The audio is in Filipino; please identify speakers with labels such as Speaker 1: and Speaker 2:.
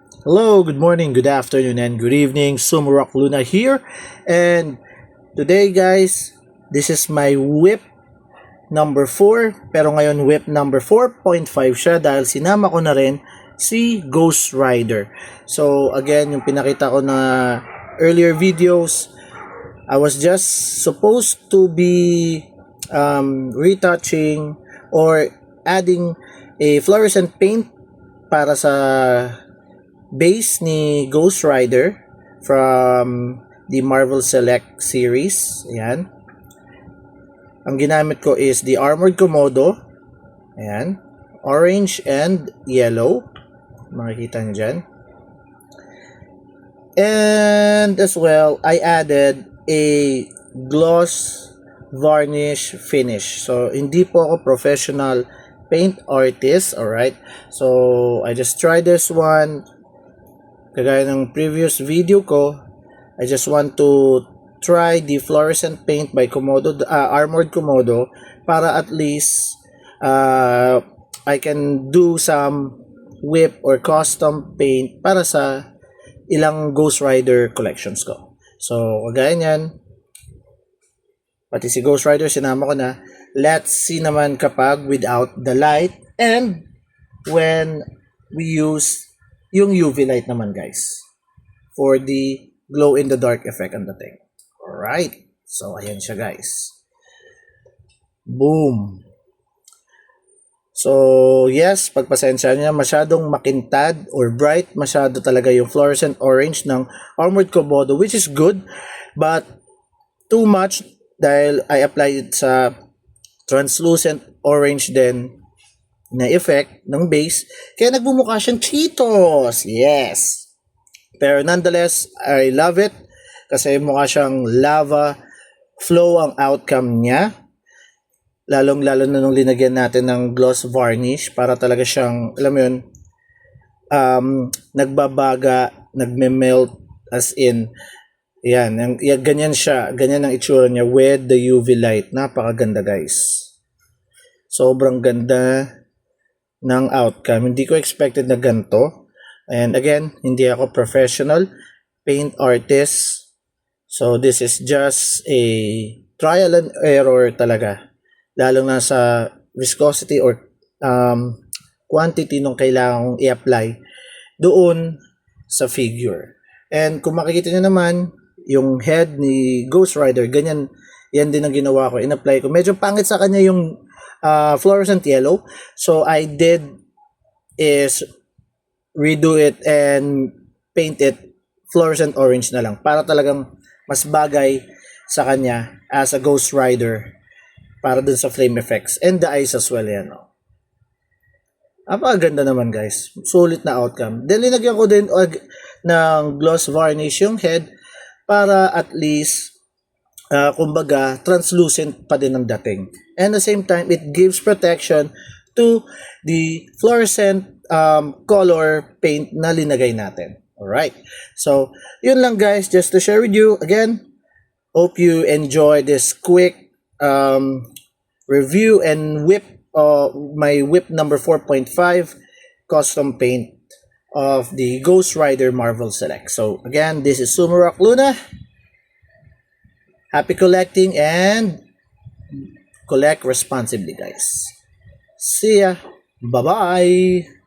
Speaker 1: Hello, good morning, good afternoon, and good evening. Sumrock Luna here. And today, guys, this is my whip number 4. Pero ngayon, whip number 4.5 siya dahil sinama ko na rin si Ghost Rider. So, again, yung pinakita ko na earlier videos, I was just supposed to be retouching or adding a fluorescent paint para sa base ni Ghost Rider from the Marvel Select series. Ayan. Ang ginamit ko is the Armored Komodo. Ayan. Orange and yellow. Makikita nyo dyan. And as well, I added a gloss varnish finish. So, hindi po ako professional paint artist. Alright. So, I just tried this one. Kagaya ng previous video ko, I just want to try the fluorescent paint by Komodo, Armored Komodo, para at least I can do some whip or custom paint para sa ilang Ghost Rider collections ko. So, kagaya niyan, pati si Ghost Rider sinama ko na. Let's see naman kapag without the light and when we use yung UV light naman, guys, for the glow in the dark effect on the thing. Alright, so ayan siya, guys. Boom. So yes, pagpasensya niya, masyadong makintad or bright, masyado talaga yung fluorescent orange ng Armored Komodo, which is good, but too much dahil I applied it sa translucent orange din na effect ng base, kaya nagbumukha siyang Cheetos. Yes. Pero nonetheless, I love it kasi mukha siyang lava flow ang outcome niya. Lalong-lalo na nung linagyan natin ng gloss varnish para talaga siyang, alam mo yun, nagbabaga, nagme-melt as in, yan, ganyan siya, ganyan ang itsura niya with the UV light. Napakaganda, guys. Sobrang ganda ng outcome. Hindi ko expected na ganito. And again, hindi ako professional paint artist. So this is just a trial and error talaga. Lalo na sa viscosity or quantity nung kailangan kong i-apply doon sa figure. And kung makikita nyo naman, yung head ni Ghost Rider, ganyan, yan din ang ginawa ko. In-apply ko. Medyo pangit sa kanya yung fluorescent yellow. So I did is redo it and paint it fluorescent orange na lang para talagang mas bagay sa kanya as a Ghost Rider para dun sa flame effects and the eyes as well yan. Napakaganda naman, guys. Sulit na outcome. Then linagyan ko din ng gloss varnish yung head para at least kumbaga, translucent pa din ang dating. And at the same time, it gives protection to the fluorescent color paint na linagay natin. Alright. So, yun lang, guys. Just to share with you. Again, hope you enjoy this quick review and whip, my whip number 4.5 custom paint of the Ghost Rider Marvel Select. So, again, this is Sumrock Luna. Happy collecting and collect responsibly, guys. See ya. Bye-bye.